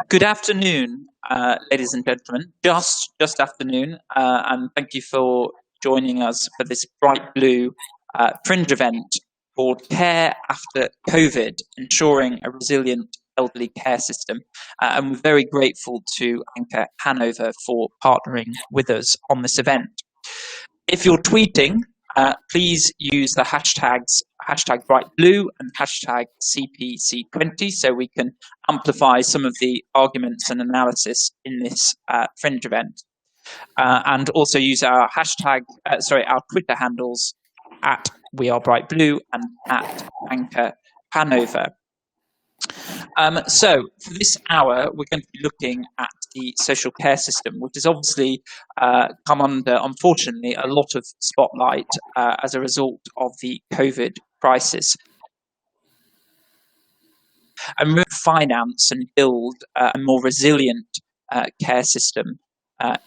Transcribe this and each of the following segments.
Good afternoon, ladies and gentlemen. Just afternoon, and thank you for joining us for this bright blue fringe event called Care After COVID, ensuring a resilient elderly care system. And we're very grateful to Anchor Hanover for partnering with us on this event. If you're tweeting, please use the hashtags #BrightBlue and #CPC20 so we can amplify some of the arguments and analysis in this fringe event. And also use our our Twitter handles at @WeAreBrightBlue and at Anchor Hanover. So for this hour, we're going to be looking at the social care system, which has obviously come under, unfortunately, a lot of spotlight as a result of the COVID crisis. And we finance and build a more resilient care system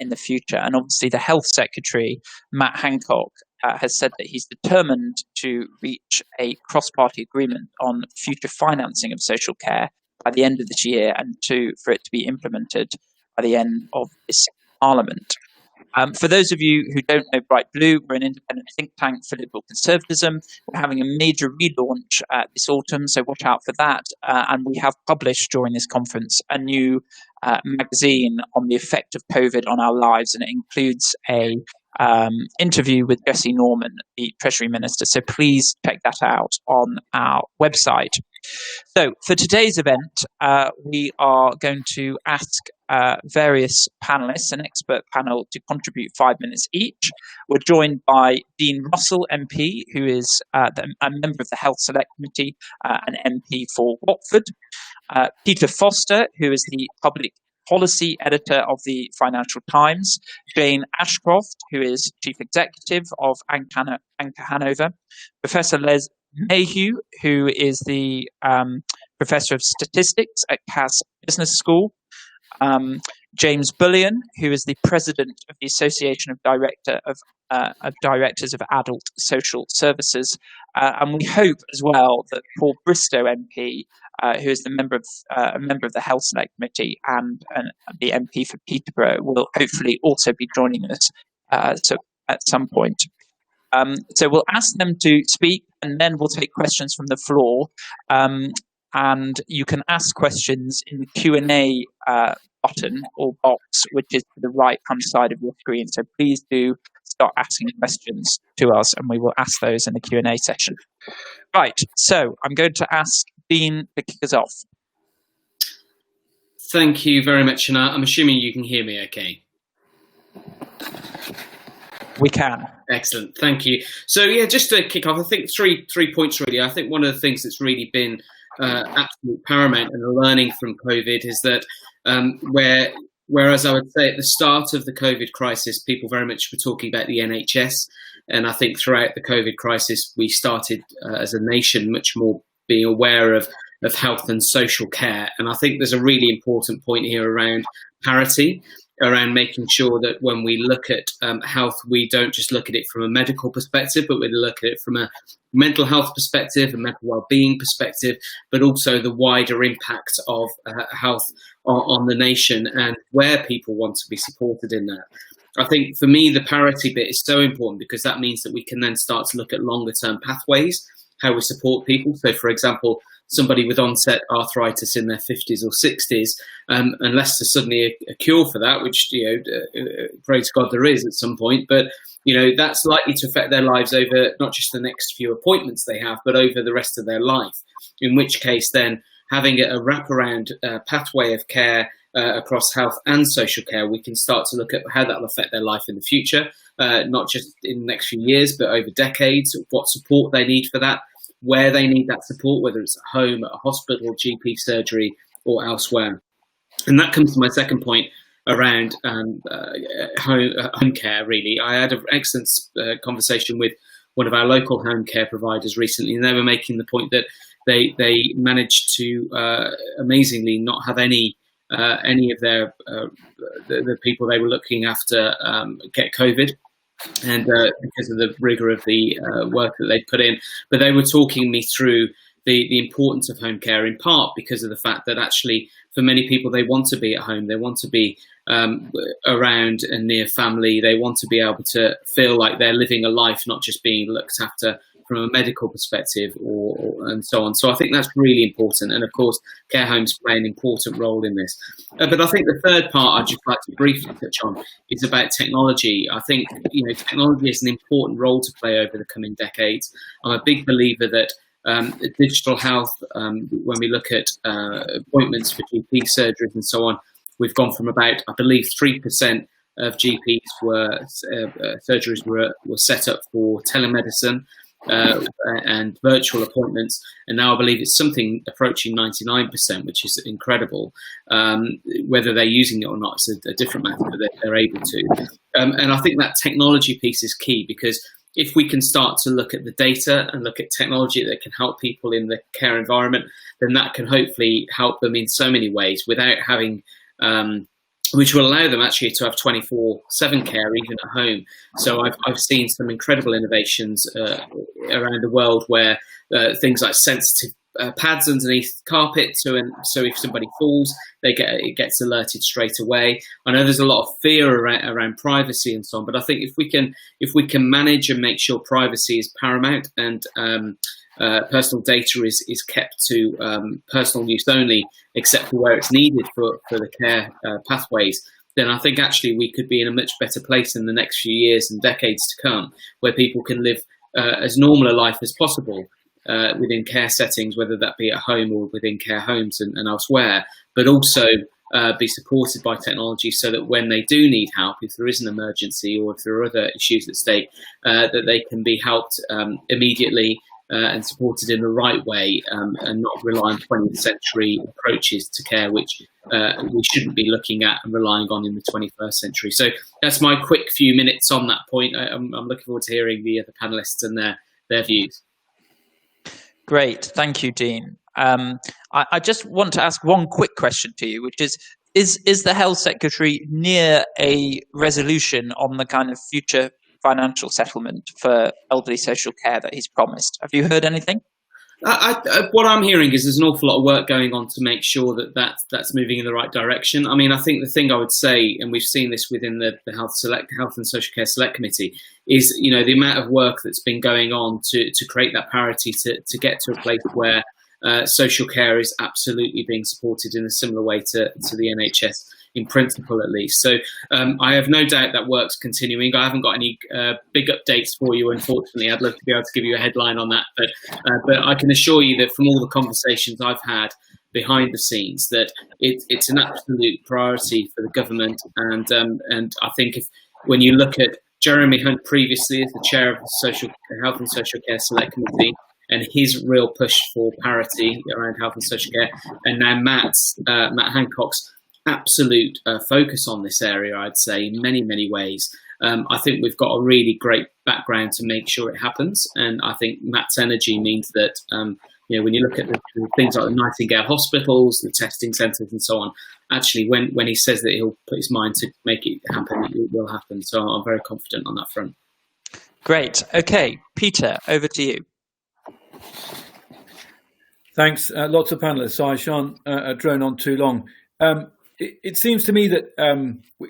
in the future. And obviously the Health Secretary, Matt Hancock, has said that he's determined to reach a cross-party agreement on future financing of social care by the end of this year and for it to be implemented by the end of this Parliament. For those of you who don't know Bright Blue, we're an independent think tank for liberal conservatism. We're having a major relaunch this autumn, so watch out for that. And we have published during this conference a new magazine on the effect of COVID on our lives, and it includes a interview with Jessie Norman, the Treasury Minister. So please check that out on our website. So for today's event, we are going to ask various panelists, an expert panel, to contribute 5 minutes each. We're joined by Dean Russell MP, who is a member of the Health Select Committee, an MP for Watford. Peter Foster, who is the Public Policy Editor of the Financial Times, Jane Ashcroft, who is Chief Executive of Anchor Hanover, Professor Les Mayhew, who is the Professor of Statistics at Cass Business School, James Bullion, who is the President of the Association of Directors of Adult Social Services, and we hope as well that Paul Bristow MP, who is a member of the Health Select Committee and the MP for Peterborough, will hopefully also be joining us at some point. So we'll ask them to speak, and then we'll take questions from the floor. And you can ask questions in the Q&A button or box, which is to the right-hand side of your screen. So please do start asking questions to us, and we will ask those in the Q&A session. Right, so I'm going to ask Dean to kick us off. Thank you very much, and I'm assuming you can hear me okay. We can. Excellent, thank you. So yeah, just to kick off, I think three points really. I think one of the things that's really been absolute paramount in the learning from COVID is that whereas I would say at the start of the COVID crisis, people very much were talking about the NHS, and I think throughout the COVID crisis, we started as a nation much more being aware of health and social care. And I think there's a really important point here around parity, around making sure that when we look at health, we don't just look at it from a medical perspective, but we look at it from a mental health perspective, a mental well-being perspective, but also the wider impact of health on the nation and where people want to be supported in that. I think for me, the parity bit is so important because that means that we can then start to look at longer term pathways, how we support people. So, for example, somebody with onset arthritis in their 50s or 60s, unless there's suddenly a cure for that, which, praise God there is at some point, but, that's likely to affect their lives over not just the next few appointments they have, but over the rest of their life, in which case then having a wraparound pathway of care across health and social care, we can start to look at how that will affect their life in the future, not just in the next few years, but over decades, what support they need for that, where they need that support, whether it's at home, at a hospital, GP surgery, or elsewhere. And that comes to my second point around home care, really. I had an excellent conversation with one of our local home care providers recently, and they were making the point that they managed to amazingly not have any of their the people they were looking after get COVID. And because of the rigor of the work that they put in. But they were talking me through the importance of home care, in part because of the fact that actually for many people, they want to be at home. They want to be around and near family. They want to be able to feel like they're living a life, not just being looked after from a medical perspective and so on. So I think that's really important. And of course, care homes play an important role in this. But I think the third part I'd just like to briefly touch on is about technology. I think, technology has an important role to play over the coming decades. I'm a big believer that digital health, when we look at appointments for GP surgeries and so on, we've gone from about, I believe, 3% of GPs surgeries were set up for telemedicine and virtual appointments, and now I believe it's something approaching 99%, which is incredible. Whether they're using it or not is a different matter, but they're able to. And I think that technology piece is key, because if we can start to look at the data and look at technology that can help people in the care environment, then that can hopefully help them in so many ways without having which will allow them actually to have 24/7 care even at home. So I've seen some incredible innovations around the world where things like sensitive pads underneath carpet, so if somebody falls, it gets alerted straight away. I know there's a lot of fear around privacy and so on, but I think if we can manage and make sure privacy is paramount and personal data is kept to personal use only, except for where it's needed for the care pathways, then I think actually we could be in a much better place in the next few years and decades to come, where people can live as normal a life as possible within care settings, whether that be at home or within care homes and elsewhere, but also be supported by technology so that when they do need help, if there is an emergency or if there are other issues at stake, that they can be helped immediately and supported in the right way, and not rely on 20th century approaches to care, which we shouldn't be looking at and relying on in the 21st century. So that's my quick few minutes on that point. I'm looking forward to hearing the other panelists and their views. Great, thank you, Dean. I just want to ask one quick question to you, which is the Health Secretary near a resolution on the kind of future financial settlement for elderly social care that he's promised? Have you heard anything? What I'm hearing is there's an awful lot of work going on to make sure that's moving in the right direction. I mean, I think the thing I would say, and we've seen this within the Health and Social Care Select Committee, is the amount of work that's been going on to create that parity to get to a place where social care is absolutely being supported in a similar way to the NHS, in principle at least. So I have no doubt that work's continuing. I haven't got any big updates for you, unfortunately. I'd love to be able to give you a headline on that, but I can assure you that from all the conversations I've had behind the scenes, that it's an absolute priority for the government. And I think when you look at Jeremy Hunt previously as the chair of the Health and Social Care Select Committee, and his real push for parity around health and social care, and now Matt Hancock's absolute focus on this area, I'd say, in many, many ways. I think we've got a really great background to make sure it happens. And I think Matt's energy means that, when you look at the things like the Nightingale hospitals, the testing centres and so on, actually, when he says that he'll put his mind to make it happen, it will happen. So I'm very confident on that front. Great. Okay, Peter, over to you. Thanks. Lots of panelists, so I shan't drone on too long. It seems to me that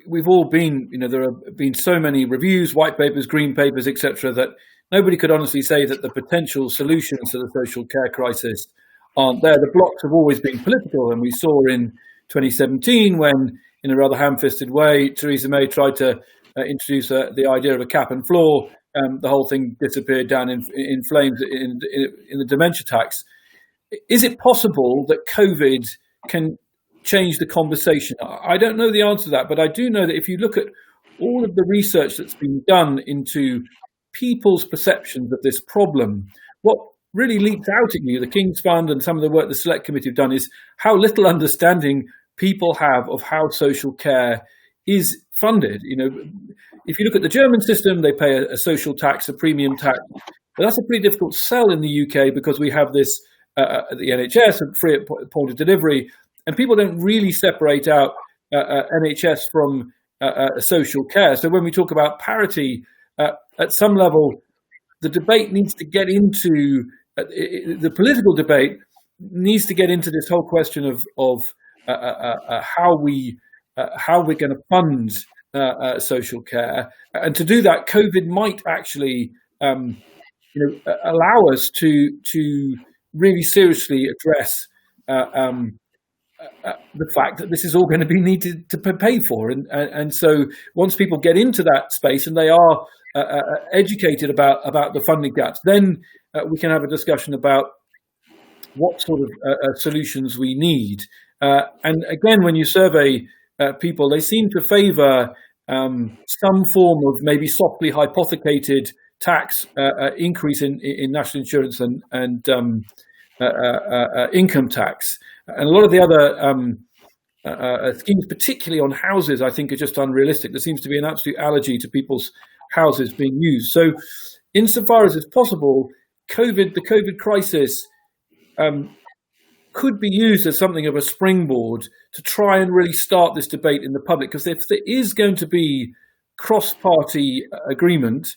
we've all been, there have been so many reviews, white papers, green papers, etc., that nobody could honestly say that the potential solutions to the social care crisis aren't there. The blocks have always been political, and we saw in 2017 when, in a rather ham-fisted way, Theresa May tried to introduce the idea of a cap and floor. The whole thing disappeared down in flames in the dementia tax. Is it possible that COVID can change the conversation? I don't know the answer to that, but I do know that if you look at all of the research that's been done into people's perceptions of this problem, what really leaps out at you, the King's Fund and some of the work the Select Committee have done, is how little understanding people have of how social care is funded. If you look at the German system, they pay a social tax, a premium tax, but that's a pretty difficult sell in the UK because we have this the NHS and free at point of delivery, and people don't really separate out NHS from social care. So when we talk about parity, at some level, the debate needs to get into the political debate needs to get into this whole question of how we're going to fund social care, and to do that, COVID might actually allow us to really seriously address the fact that this is all going to be needed to pay for, and so once people get into that space and they are educated about the funding gaps, then we can have a discussion about what sort of solutions we need. And again, when you survey people, they seem to favour some form of maybe softly hypothecated tax increase in national insurance and income tax. And a lot of the other schemes, particularly on houses, I think are just unrealistic. There seems to be an absolute allergy to people's houses being used. So insofar as it's possible, the COVID crisis could be used as something of a springboard to try and really start this debate in the public, because if there is going to be cross-party agreement,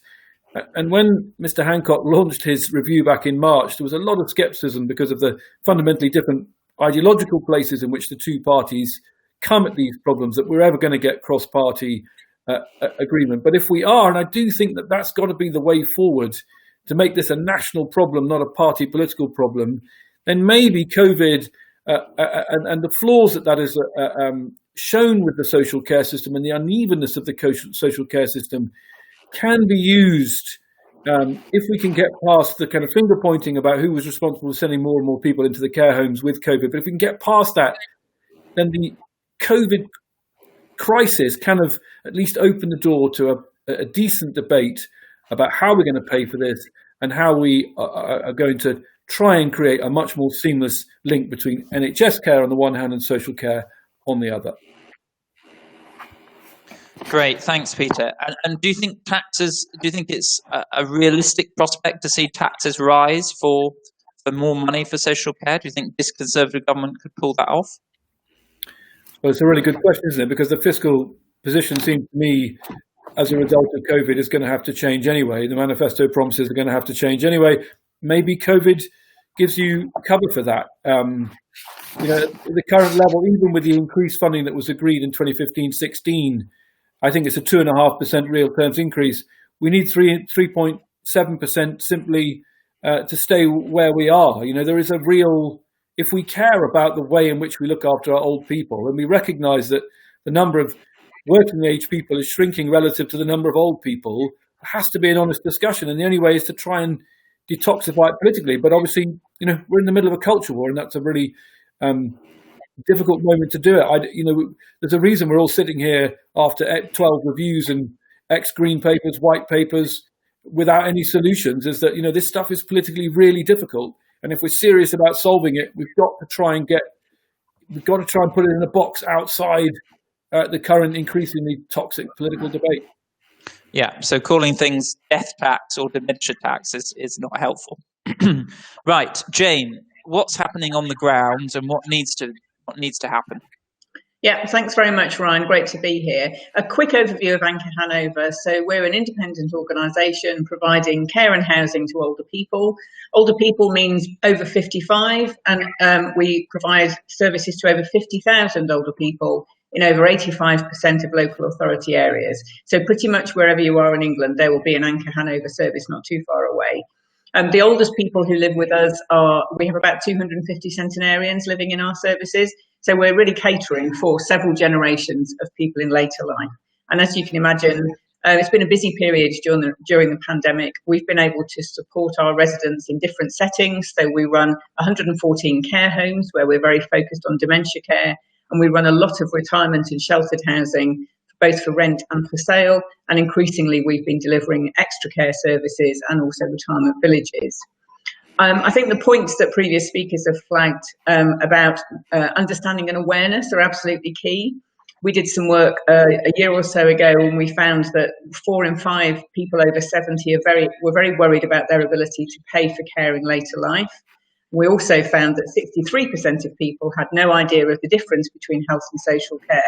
and when Mr. Hancock launched his review back in March, there was a lot of scepticism because of the fundamentally different ideological places in which the two parties come at these problems, that we're ever going to get cross-party agreement. But if we are, and I do think that that's got to be the way forward to make this a national problem, not a party political problem, then maybe COVID and the flaws that has shown with the social care system and the unevenness of the social care system can be used if we can get past the kind of finger pointing about who was responsible for sending more and more people into the care homes with COVID. But if we can get past that, then the COVID crisis kind of at least open the door to a decent debate about how we're going to pay for this and how we are going to try and create a much more seamless link between NHS care on the one hand and social care on the other. Great, thanks, Peter. And do you think it's a realistic prospect to see taxes rise for more money for social care? Do you think this Conservative government could pull that off? Well, it's a really good question, isn't it? Because the fiscal position seems to me, as a result of COVID, is going to have to change anyway. The manifesto promises are going to have to change anyway. Maybe COVID gives you cover for that. The current level, even with the increased funding that was agreed in 2015-16, I think it's a 2.5% real terms increase. We need 3.7% simply to stay where we are. There is a real, if we care about the way in which we look after our old people, and we recognise that the number of working age people is shrinking relative to the number of old people, there has to be an honest discussion. And the only way is to try and detoxify it politically. But obviously, we're in the middle of a culture war, and that's a really difficult moment to do it. There's a reason we're all sitting here after 12 reviews and green papers, white papers, without any solutions, is that, this stuff is politically really difficult. And if we're serious about solving it, we've got to try and put it in a box outside the current increasingly toxic political debate. Yeah, so calling things death tax or dementia tax is not helpful. Right, Jane, what's happening on the ground and what needs to happen? Yeah, thanks very much, Ryan. Great to be here. A quick overview of Anchor Hanover. So we're an independent organisation providing care and housing to older people. Older people means over 55, and we provide services to over 50,000 older people in over 85% of local authority areas. So pretty much wherever you are in England, there will be an Anchor Hanover service not too far away. The oldest people who live with us we have about 250 centenarians living in our services. So we're really catering for several generations of people in later life. And as you can imagine, it's been a busy period during the pandemic. We've been able to support our residents in different settings. So we run 114 care homes where we're very focused on dementia care. And we run a lot of retirement and sheltered housing, both for rent and for sale. And increasingly, we've been delivering extra care services and also retirement villages. I think the points that previous speakers have flagged about understanding and awareness are absolutely key. We did some work a year or so ago, and we found that 4 in 5 people over 70 were very worried about their ability to pay for care in later life. We also found that 63% of people had no idea of the difference between health and social care.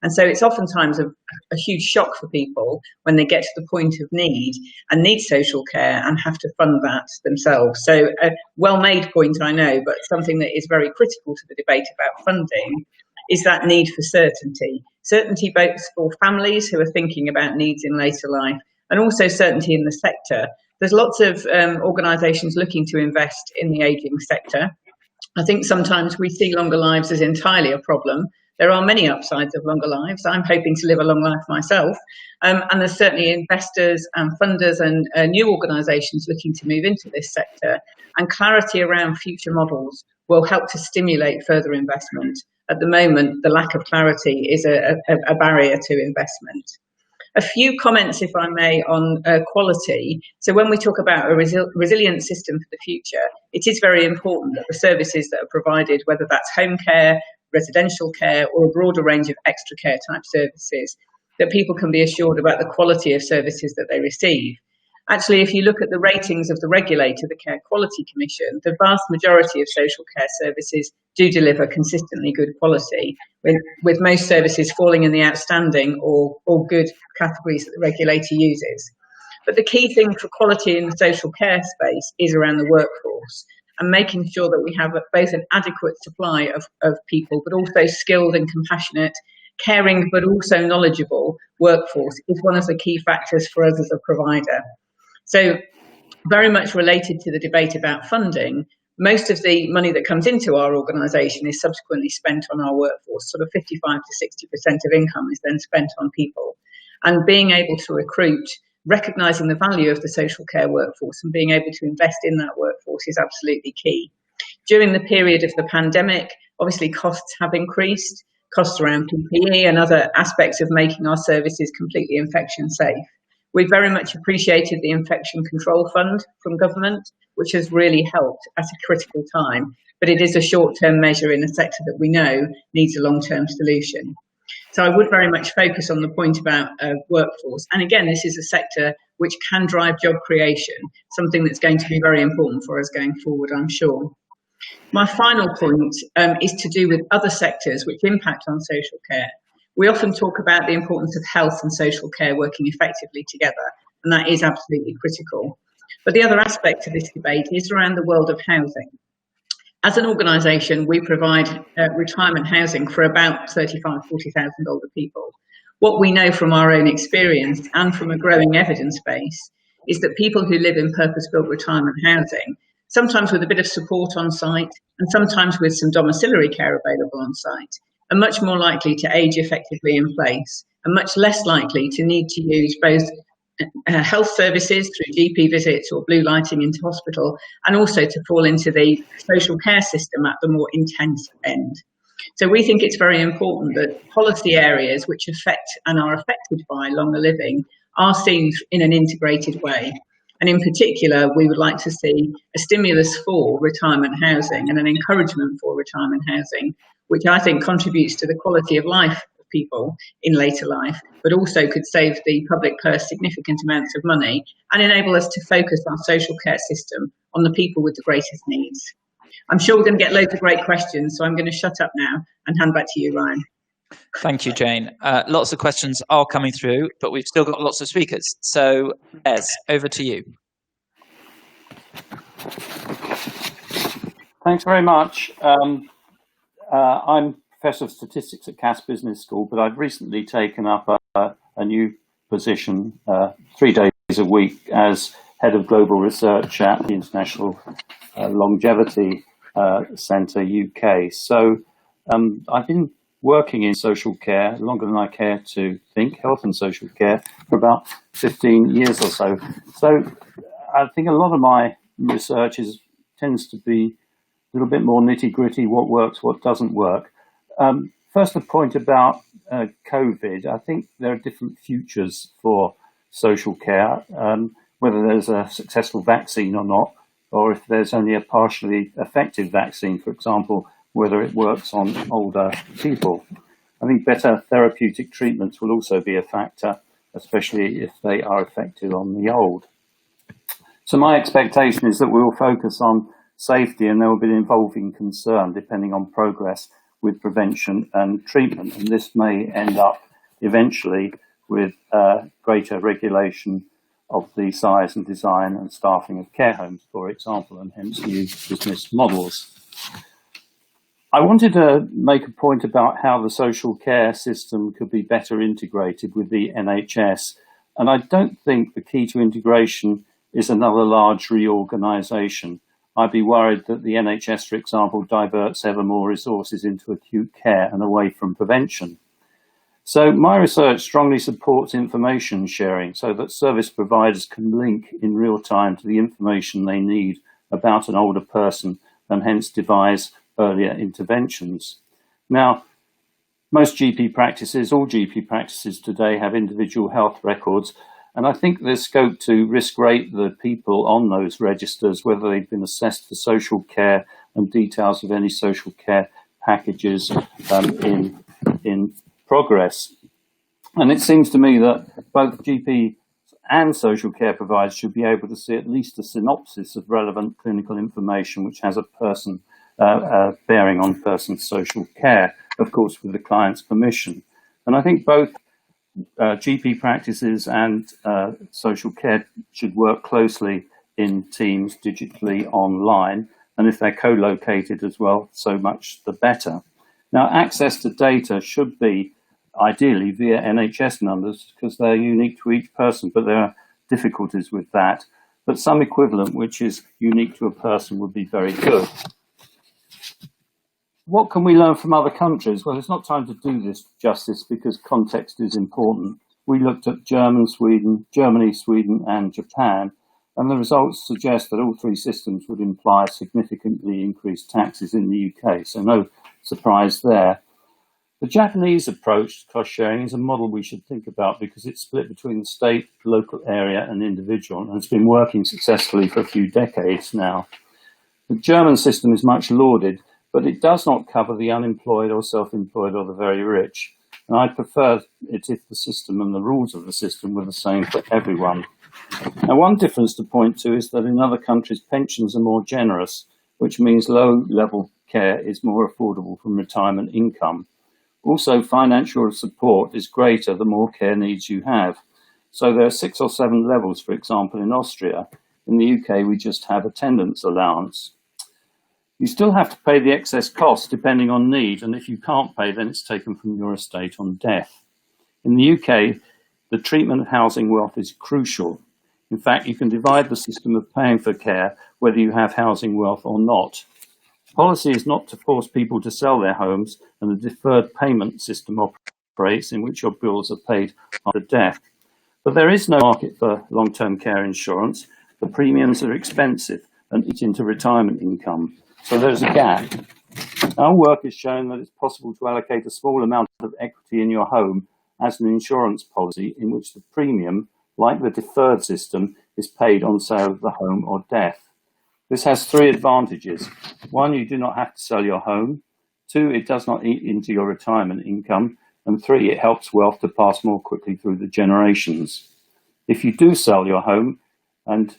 And so it's oftentimes a huge shock for people when they get to the point of need and need social care and have to fund that themselves. So a well-made point, I know, but something that is very critical to the debate about funding is that need for certainty. Certainty both for families who are thinking about needs in later life, and also certainty in the sector. There's lots of organisations looking to invest in the ageing sector. I think sometimes we see longer lives as entirely a problem. There are many upsides of longer lives. I'm hoping to live a long life myself. And there's certainly investors and funders and new organisations looking to move into this sector. And clarity around future models will help to stimulate further investment. At the moment, the lack of clarity is a barrier to investment. A few comments, if I may, on quality. So when we talk about a resilient system for the future, it is very important that the services that are provided, whether that's home care, residential care, or a broader range of extra care type services, that people can be assured about the quality of services that they receive. Actually, if you look at the ratings of the regulator, the Care Quality Commission, the vast majority of social care services do deliver consistently good quality, with most services falling in the outstanding or good categories that the regulator uses. But the key thing for quality in the social care space is around the workforce, and making sure that we have both an adequate supply of people, but also skilled and compassionate, caring, but also knowledgeable workforce is one of the key factors for us as a provider. So very much related to the debate about funding, most of the money that comes into our organisation is subsequently spent on our workforce. Sort of 55 to 60% of income is then spent on people. And being able to recruit, recognising the value of the social care workforce and being able to invest in that workforce is absolutely key. During the period of the pandemic, obviously costs have increased, costs around PPE and other aspects of making our services completely infection safe. We very much appreciated the Infection Control Fund from government, which has really helped at a critical time, but it is a short-term measure in a sector that we know needs a long-term solution. So I would very much focus on the point about workforce. And again, this is a sector which can drive job creation, something that's going to be very important for us going forward, I'm sure. My final point is to do with other sectors which impact on social care. We often talk about the importance of health and social care working effectively together, and that is absolutely critical. But the other aspect of this debate is around the world of housing. As an organisation, we provide retirement housing for about 35,000 to 40,000 older people. What we know from our own experience and from a growing evidence base is that people who live in purpose-built retirement housing, sometimes with a bit of support on site and sometimes with some domiciliary care available on site, are much more likely to age effectively in place and much less likely to need to use both health services through GP visits or blue lighting into hospital, and also to fall into the social care system at the more intense end. So we think it's very important that policy areas which affect and are affected by longer living are seen in an integrated way. And in particular, we would like to see a stimulus for retirement housing and an encouragement for retirement housing, which I think contributes to the quality of life of people in later life, but also could save the public purse significant amounts of money and enable us to focus our social care system on the people with the greatest needs. I'm sure we're going to get loads of great questions, so I'm going to shut up now and hand back to you, Ryan. Thank you, Jane. Lots of questions are coming through, but we've still got lots of speakers. So, Ez, over to you. Thanks very much. I'm Professor of Statistics at Cass Business School, but I've recently taken up a new position 3 days a week as Head of Global Research at the International Longevity Centre UK. So I've been working in social care longer than I care to think, health and social care, for about 15 years or so. So I think a lot of my research tends to be a little bit more nitty-gritty, what works, what doesn't work. First, a point about COVID. I think there are different futures for social care, whether there's a successful vaccine or not, or if there's only a partially effective vaccine, for example, whether it works on older people. I think better therapeutic treatments will also be a factor, especially if they are effective on the old. So my expectation is that we will focus on safety, and there will be an evolving concern depending on progress with prevention and treatment. And this may end up eventually with greater regulation of the size and design and staffing of care homes, for example, and hence new business models. I wanted to make a point about how the social care system could be better integrated with the NHS. And I don't think the key to integration is another large reorganisation. I'd be worried that the NHS, for example, diverts ever more resources into acute care and away from prevention. So my research strongly supports information sharing so that service providers can link in real time to the information they need about an older person and hence devise earlier interventions. Now, most GP practices, all GP practices today have individual health records, and I think there's scope to risk rate the people on those registers, whether they've been assessed for social care and details of any social care packages in progress. And it seems to me that both GP and social care providers should be able to see at least a synopsis of relevant clinical information which has a person bearing on person's social care, of course with the client's permission. And I think both GP practices and social care should work closely in teams digitally online, and if they're co-located as well, so much the better. Now, access to data should be ideally via NHS numbers because they're unique to each person, but there are difficulties with that. But some equivalent which is unique to a person would be very good. What can we learn from other countries? Well, it's not time to do this justice because context is important. We looked at Germany, Sweden, and Japan, and the results suggest that all three systems would imply significantly increased taxes in the UK, so no surprise there. The Japanese approach to cost sharing is a model we should think about because it's split between the state, local area, and individual, and it's been working successfully for a few decades now. The German system is much lauded, but it does not cover the unemployed or self-employed or the very rich. And I'd prefer it if the system and the rules of the system were the same for everyone. Now, one difference to point to is that in other countries, pensions are more generous, which means low-level care is more affordable from retirement income. Also, financial support is greater the more care needs you have. So there are 6 or 7 levels, for example, in Austria. In the UK, we just have attendance allowance. You still have to pay the excess costs depending on need, and if you can't pay, then it's taken from your estate on death. In the UK, the treatment of housing wealth is crucial. In fact, you can divide the system of paying for care whether you have housing wealth or not. Policy is not to force people to sell their homes, and the deferred payment system operates in which your bills are paid after death. But there is no market for long-term care insurance. The premiums are expensive and eat into retirement income. So there's a gap. Our work has shown that it's possible to allocate a small amount of equity in your home as an insurance policy in which the premium, like the deferred system, is paid on sale of the home or death. This has 3 advantages. 1, you do not have to sell your home. 2, it does not eat into your retirement income. And 3, it helps wealth to pass more quickly through the generations. If you do sell your home, and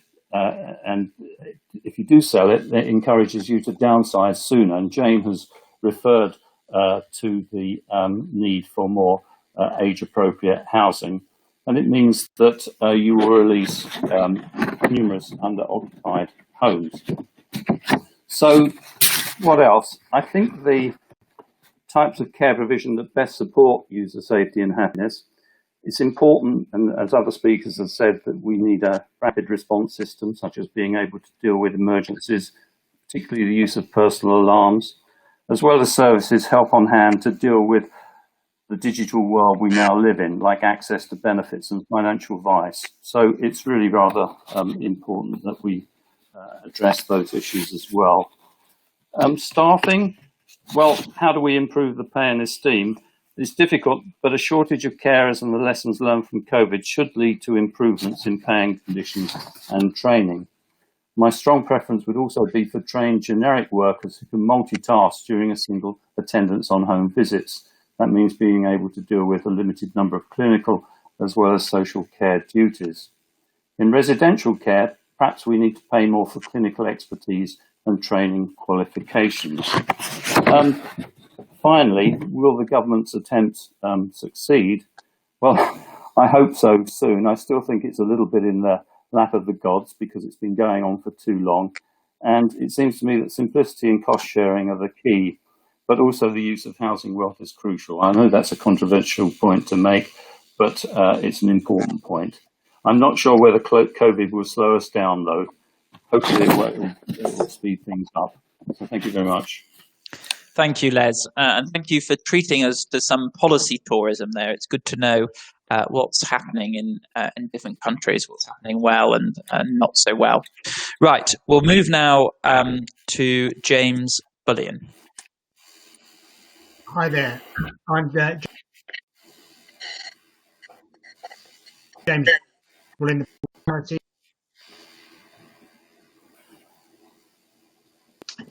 if you do sell it, it encourages you to downsize sooner. And Jane has referred to the need for more age-appropriate housing. And it means that you will release numerous under-occupied homes. So what else? I think the types of care provision that best support user safety and happiness, it's important, and as other speakers have said, that we need a rapid response system, such as being able to deal with emergencies, particularly the use of personal alarms, as well as services help on hand to deal with the digital world we now live in, like access to benefits and financial advice. So it's really rather important that we address those issues as well. Staffing, well, how do we improve the pay and esteem? It's difficult, but a shortage of carers and the lessons learned from COVID should lead to improvements in paying conditions and training. My strong preference would also be for trained generic workers who can multitask during a single attendance on home visits. That means being able to deal with a limited number of clinical as well as social care duties. In residential care, perhaps we need to pay more for clinical expertise and training qualifications. Finally, will the government's attempts succeed? Well, I hope so soon. I still think it's a little bit in the lap of the gods because it's been going on for too long. And it seems to me that simplicity and cost sharing are the key. but also the use of housing wealth is crucial. I know that's a controversial point to make, but it's an important point. I'm not sure whether COVID will slow us down, though. Hopefully it will speed things up. So thank you very much. Thank you, Les. And thank you for treating us to some policy tourism there. It's good to know what's happening in different countries, what's happening well and not so well. Right, we'll move now to James Bullion. Hi there. I'm James Bullion.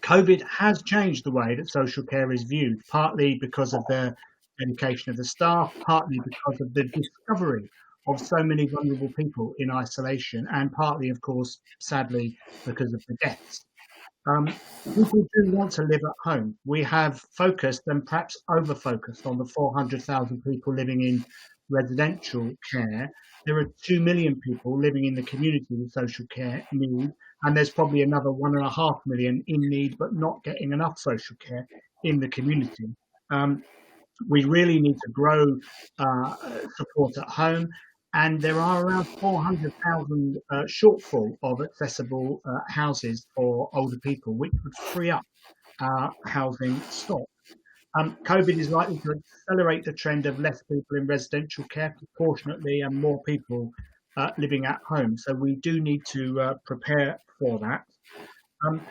COVID has changed the way that social care is viewed, partly because of the dedication of the staff, partly because of the discovery of so many vulnerable people in isolation, and partly, of course, sadly, because of the deaths. People do want to live at home. We have focused and perhaps over-focused on the 400,000 people living in residential care. There are 2 million people living in the community with social care need, and there's probably another 1.5 million in need but not getting enough social care in the community. We really need to grow support at home, and there are around 400,000 shortfall of accessible houses for older people, which would free up housing stock. COVID is likely to accelerate the trend of less people in residential care proportionately and more people living at home. So we do need to prepare for that.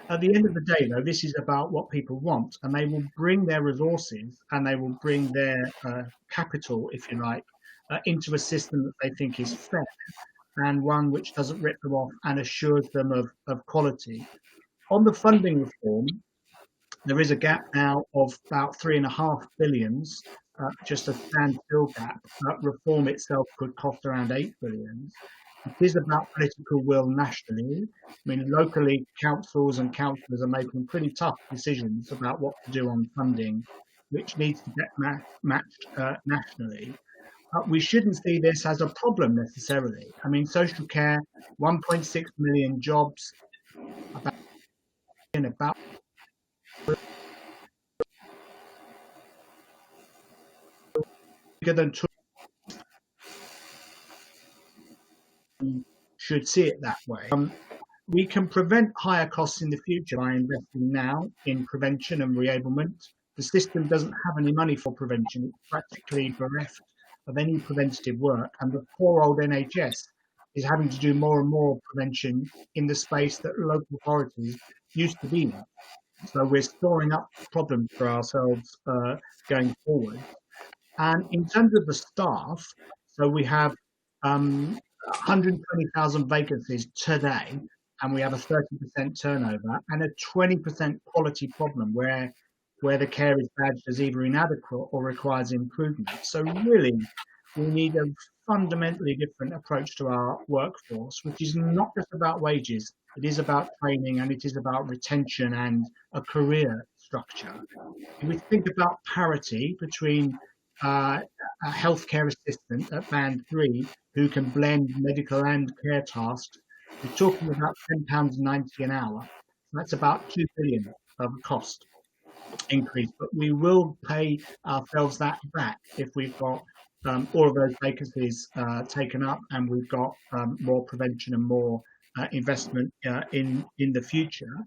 At the end of the day, though, this is about what people want, and they will bring their resources and they will bring their capital, if you like, into a system that they think is fair and one which doesn't rip them off and assures them of quality. On the funding reform, there is a gap now of about 3.5 billion, just a standstill gap. Reform itself could cost around 8 billion. It is about political will nationally. I mean, locally, councils and councillors are making pretty tough decisions about what to do on funding, which needs to get matched nationally. We shouldn't see this as a problem necessarily. I mean, social care, 1.6 million jobs, about bigger than should see it that way. We can prevent higher costs in the future by investing now in prevention and reablement. The system doesn't have any money for prevention. It's practically bereft of any preventative work, and the poor old NHS is having to do more and more prevention in the space that local authorities used to be in. So we're storing up problems for ourselves going forward. And in terms of the staff, so we have 120,000 vacancies today, and we have a 30% turnover and a 20% quality problem where the care is badged as either inadequate or requires improvement. So really, we need a fundamentally different approach to our workforce, which is not just about wages. It is about training, and it is about retention and a career structure. If we think about parity between a healthcare assistant at band 3 who can blend medical and care tasks, we're talking about £10.90 an hour. That's about 2 billion of cost increase, but we will pay ourselves that back if we've got all of those vacancies taken up, and we've got more prevention and more investment in the future.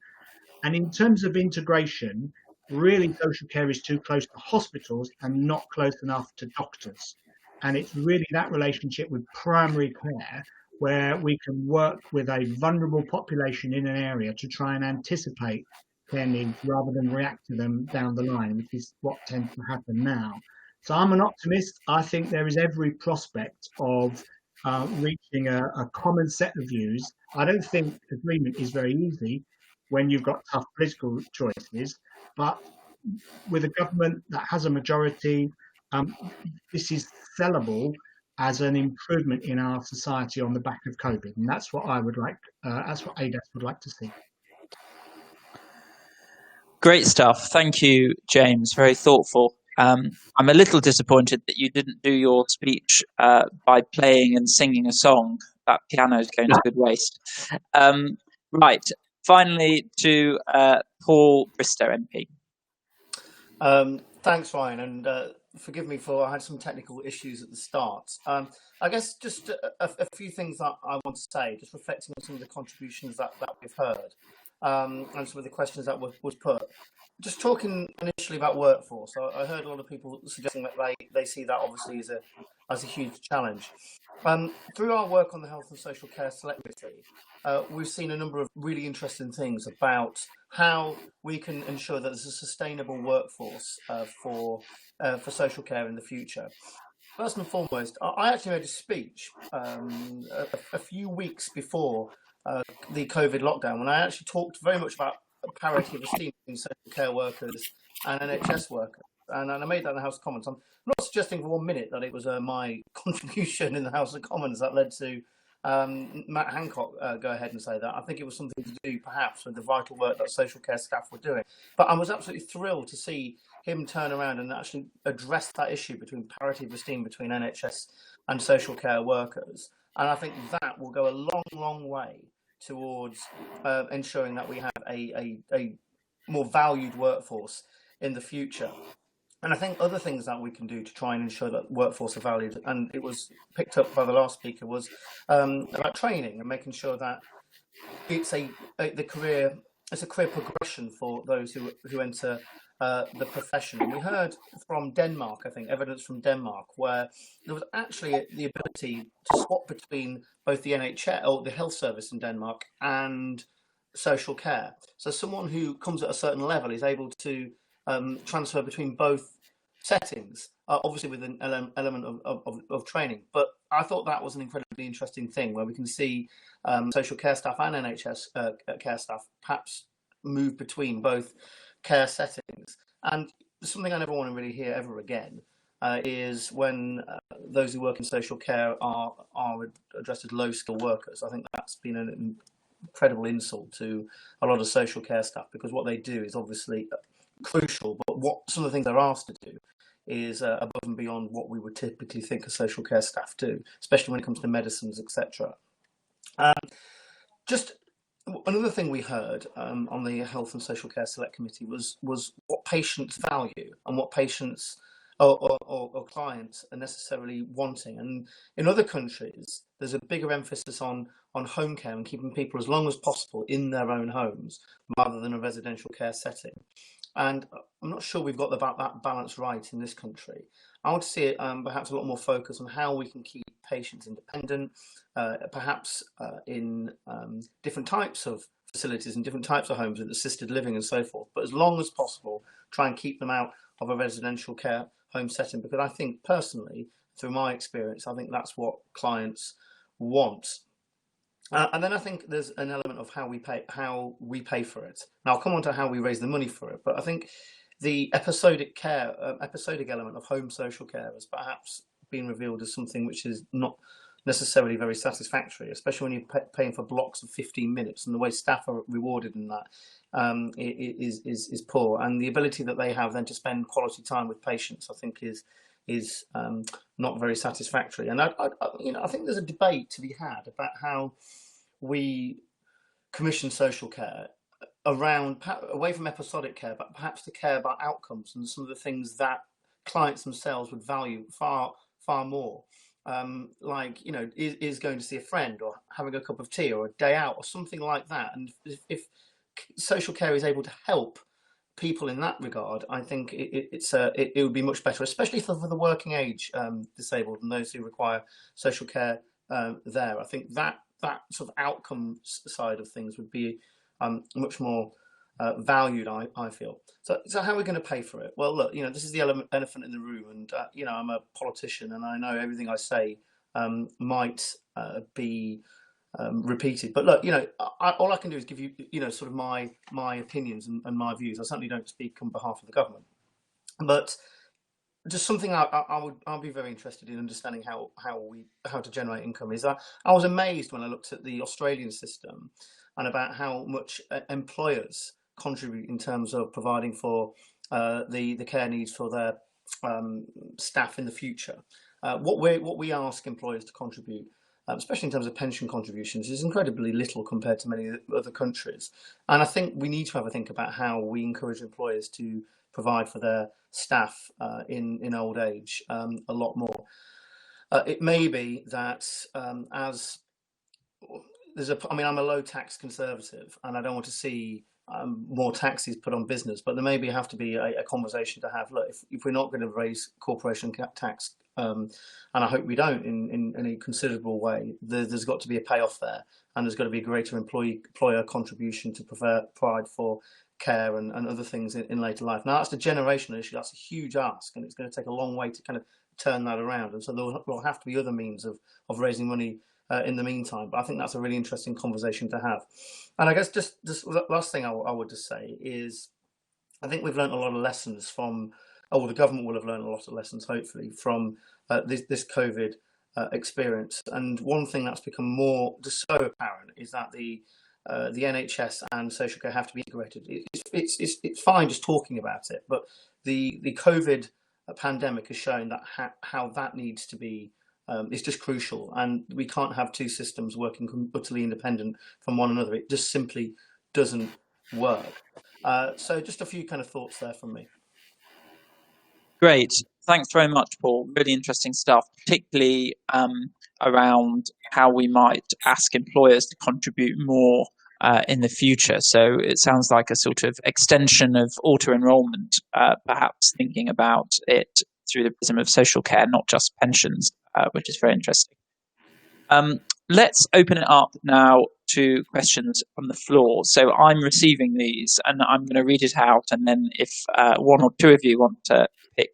And in terms of integration, really social care is too close to hospitals and not close enough to doctors. And it's really that relationship with primary care where we can work with a vulnerable population in an area to try and anticipate care needs rather than react to them down the line, which is what tends to happen now. So I'm an optimist. I think there is every prospect of reaching a common set of views. I don't think agreement is very easy when you've got tough political choices, but with a government that has a majority, this is sellable as an improvement in our society on the back of COVID, and that's what I would like. That's what ADAS would like to see. Great stuff. Thank you, James. Very thoughtful. I'm a little disappointed that you didn't do your speech by playing and singing a song. That piano is going to good waste. Right. Finally, to Paul Bristow, MP. Thanks, Ryan, and forgive me for I had some technical issues at the start. I guess just a few things that I want to say, just reflecting on some of the contributions that we've heard, and some of the questions that was put. Just talking initially about workforce, I heard a lot of people suggesting that they see that obviously as a huge challenge. Through our work on the Health and Social Care Select Committee, we've seen a number of really interesting things about how we can ensure that there's a sustainable workforce for social care in the future. First and foremost, I actually made a speech a few weeks before the COVID lockdown, when I actually talked very much about parity of esteem between social care workers and NHS workers. And I made that in the House of Commons. I'm not suggesting for 1 minute that it was my contribution in the House of Commons that led to Matt Hancock go ahead and say that. I think it was something to do perhaps with the vital work that social care staff were doing. But I was absolutely thrilled to see him turn around and actually address that issue between parity of esteem between NHS and social care workers. And I think that will go a long, long way towards ensuring that we have a more valued workforce in the future. And I think other things that we can do to try and ensure that workforce are valued, and it was picked up by the last speaker, was about training and making sure that it's a career progression for those who enter the profession. And we heard from Denmark, I think, evidence from Denmark, where there was actually the ability to swap between both the NHS or the health service in Denmark and social care. So someone who comes at a certain level is able to transfer between both settings, obviously with an element of training. But I thought that was an incredibly interesting thing where we can see social care staff and NHS care staff perhaps move between both care settings. And something I never want to really hear ever again is when those who work in social care are addressed as low-skill workers. I think that's been an incredible insult to a lot of social care staff, because what they do is obviously crucial, but what some of the things they're asked to do is above and beyond what we would typically think of social care staff do, especially when it comes to medicines, etc. Just another thing we heard on the Health and Social Care Select Committee was what patients value and what patients or clients are necessarily wanting. And in other countries, there's a bigger emphasis on home care and keeping people as long as possible in their own homes rather than a residential care setting. And I'm not sure we've got that balance right in this country. I want to see it perhaps a lot more focus on how we can keep patients independent, perhaps in different types of facilities and different types of homes with assisted living and so forth. But as long as possible, try and keep them out of a residential care home setting, because I think personally, through my experience, I think that's what clients want. And then I think there's an element of how we pay for it. Now I'll come on to how we raise the money for it, but I think the episodic element of home social care has perhaps been revealed as something which is not necessarily very satisfactory, especially when you're paying for blocks of 15 minutes, and the way staff are rewarded in that is poor. And the ability that they have then to spend quality time with patients, I think, is not very satisfactory. And I think there's a debate to be had about how we commission social care away from episodic care, but perhaps to care about outcomes and some of the things that clients themselves would value far more. Is going to see a friend or having a cup of tea or a day out or something like that. And if social care is able to help people in that regard, I think it would be much better, especially for the working age disabled and those who require social care there. I think that sort of outcome side of things would be much more valued, I feel. So how are we going to pay for it? Well, look, this is the elephant in the room, and I'm a politician, and I know everything I say might be repeated. But look, all I can do is give you, sort of my opinions and my views. I certainly don't speak on behalf of the government, but just something I'll be very interested in understanding how to generate income is that I was amazed when I looked at the Australian system and about how much employers contribute in terms of providing for the care needs for their staff in the future. What we ask employers to contribute, especially in terms of pension contributions, is incredibly little compared to many other countries. And I think we need to have a think about how we encourage employers to provide for their staff in old age a lot more. It may be that as there's I'm a low tax conservative, and I don't want to see more taxes put on business, but there maybe have to be a conversation to have. Look, if we're not going to raise corporation tax, and I hope we don't in any considerable way, there's got to be a payoff there, and there's got to be a greater employer contribution to provide for care and other things in later life. Now, that's the generational issue. That's a huge ask, and it's going to take a long way to kind of turn that around. And so there will have to be other means of raising money in the meantime. But I think that's a really interesting conversation to have. And I guess just last thing I would just say is, I think we've learned a lot of lessons from, the government will have learned a lot of lessons, hopefully, from this COVID experience. And one thing that's become more just so apparent is that the NHS and social care have to be integrated. It's fine just talking about it, but the COVID pandemic has shown that how that needs to be is just crucial, and we can't have two systems working utterly independent from one another. It just simply doesn't work. So just a few kind of thoughts there from me. Great. Thanks very much, Paul. Really interesting stuff, particularly around how we might ask employers to contribute more in the future. So it sounds like a sort of extension of auto-enrollment, perhaps thinking about it through the prism of social care, not just pensions, which is very interesting. Let's open it up now to questions from the floor. So I'm receiving these, and I'm going to read it out, and then if one or two of you want to pick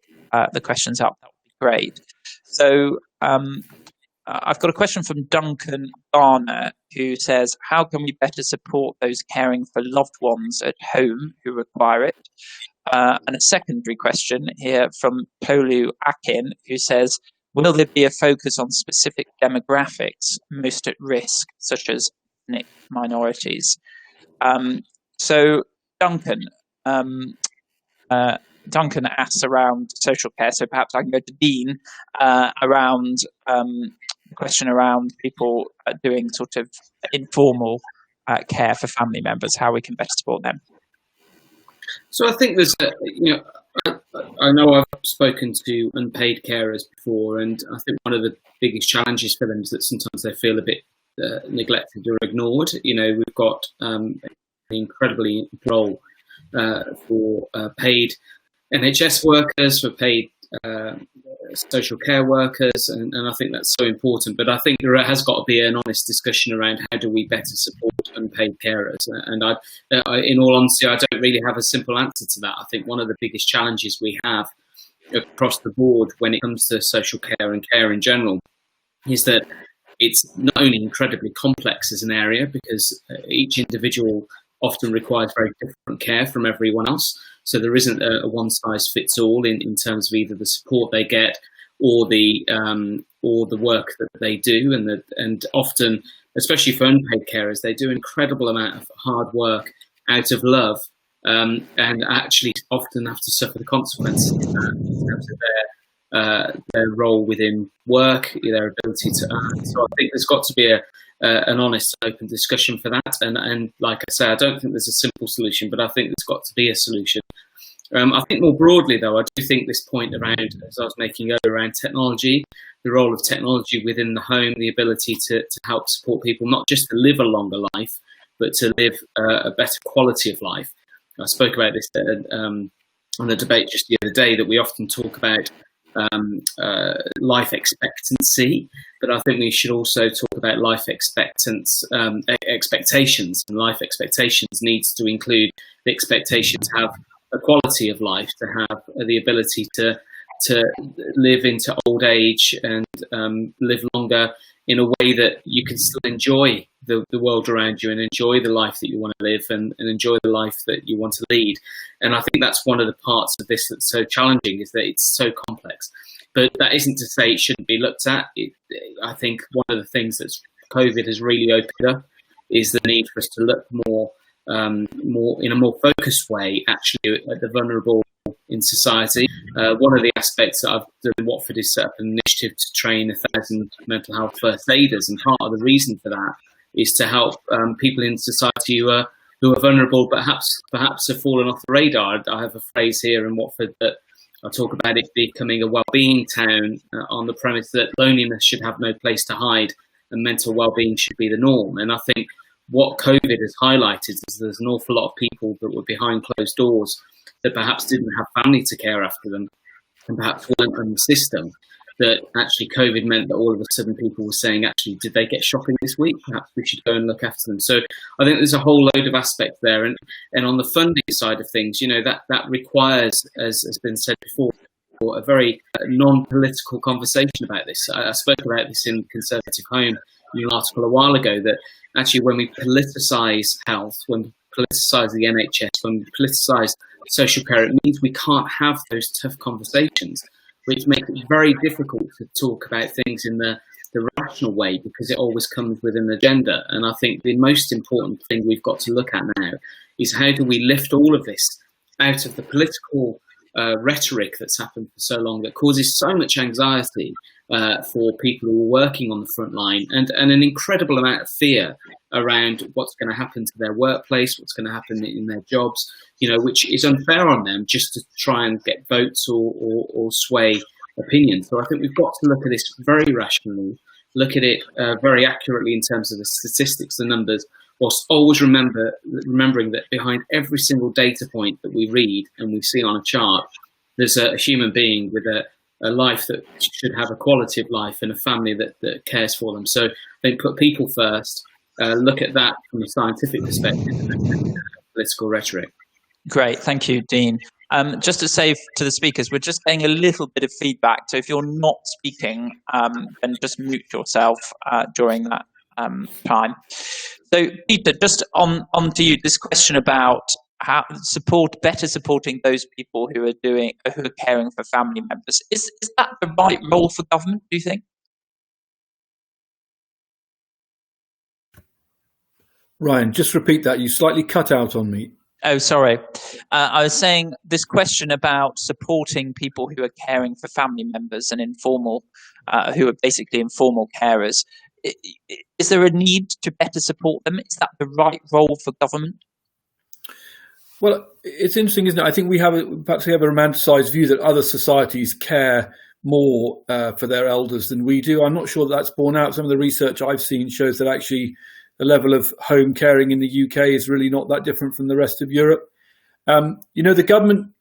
the questions up, that would be great. So I've got a question from Duncan Garner, who says, how can we better support those caring for loved ones at home who require it? And a secondary question here from Polu Akin, who says, will there be a focus on specific demographics most at risk, such as ethnic minorities? So Duncan asks around social care, so perhaps I can go to Dean around the question around people doing sort of informal care for family members, how we can better support them. So I think there's, I know I've spoken to unpaid carers before, and I think one of the biggest challenges for them is that sometimes they feel a bit neglected or ignored. We've got an incredibly role for paid NHS workers, for paid social care workers, and I think that's so important. But I think there has got to be an honest discussion around how do we better support unpaid carers. And in all honesty, I don't really have a simple answer to that. I think one of the biggest challenges we have across the board when it comes to social care and care in general is that it's not only incredibly complex as an area, because each individual often requires very different care from everyone else. So there isn't a one-size-fits-all in terms of either the support they get or the work that they do, and often, especially for unpaid carers, they do an incredible amount of hard work out of love, and actually often have to suffer the consequences of that in terms of their role within work, their ability to earn. So I think there's got to be an honest, open discussion for that. And like I say, I don't think there's a simple solution, but I think there's got to be a solution. I think more broadly, though, I do think this point around, as I was making earlier, around technology, the role of technology within the home, the ability to help support people, not just to live a longer life, but to live a better quality of life. I spoke about this on the debate just the other day, that we often talk about life expectancy, but I think we should also talk about life expectations, and life expectations needs to include the expectation to have a quality of life, to have the ability to live into old age and live longer in a way that you can still enjoy the world around you and enjoy the life that you want to live and enjoy the life that you want to lead. And I think that's one of the parts of this that's so challenging, is that it's so complex. But that isn't to say it shouldn't be looked at. I think one of the things that COVID has really opened up is the need for us to look more in a more focused way, actually, at the vulnerable in society. One of the aspects that I've done in Watford is set up an initiative to train 1,000 mental health first aiders, and part of the reason for that is to help people in society who are who are vulnerable, but perhaps have fallen off the radar. I have a phrase here in Watford that I talk about it becoming a well-being town on the premise that loneliness should have no place to hide and mental well-being should be the norm. And I think what COVID has highlighted is there's an awful lot of people that were behind closed doors that perhaps didn't have family to care after them and perhaps weren't in the system, that actually COVID meant that all of a sudden people were saying, actually, did they get shopping this week? Perhaps we should go and look after them. So I think there's a whole load of aspects there. And on the funding side of things, that requires, as has been said before, a very non-political conversation about this. I spoke about this in Conservative Home in an article a while ago, that actually when we politicise health, when we politicise the NHS, when we politicise social care, it means we can't have those tough conversations, which makes it very difficult to talk about things in the rational way, because it always comes with an agenda. And I think the most important thing we've got to look at now is how do we lift all of this out of the political rhetoric that's happened for so long, that causes so much anxiety for people who are working on the front line, and an incredible amount of fear around what's going to happen to their workplace, what's going to happen in their jobs, which is unfair on them just to try and get votes or sway opinions. So I think we've got to look at this very rationally, look at it very accurately in terms of the statistics, the numbers, whilst always remembering that behind every single data point that we read and we see on a chart, there's a human being with a life that should have a quality of life and a family that cares for them. So they put people first, look at that from a scientific perspective, and political rhetoric. Great, thank you, Dean. Just to say to the speakers, we're just getting a little bit of feedback. So if you're not speaking, then just mute yourself during that time. So Peter, just on to you, this question about how better supporting those people who are caring for family members. Is that the right role for government, do you think? Ryan, just repeat that. You slightly cut out on me. Oh, sorry. I was saying this question about supporting people who are caring for family members and who are basically informal carers. Is there a need to better support them? Is that the right role for government? Well, it's interesting, isn't it? I think perhaps we have a romanticised view that other societies care more for their elders than we do. I'm not sure that's borne out. Some of the research I've seen shows that actually the level of home caring in the UK is really not that different from the rest of Europe. The government,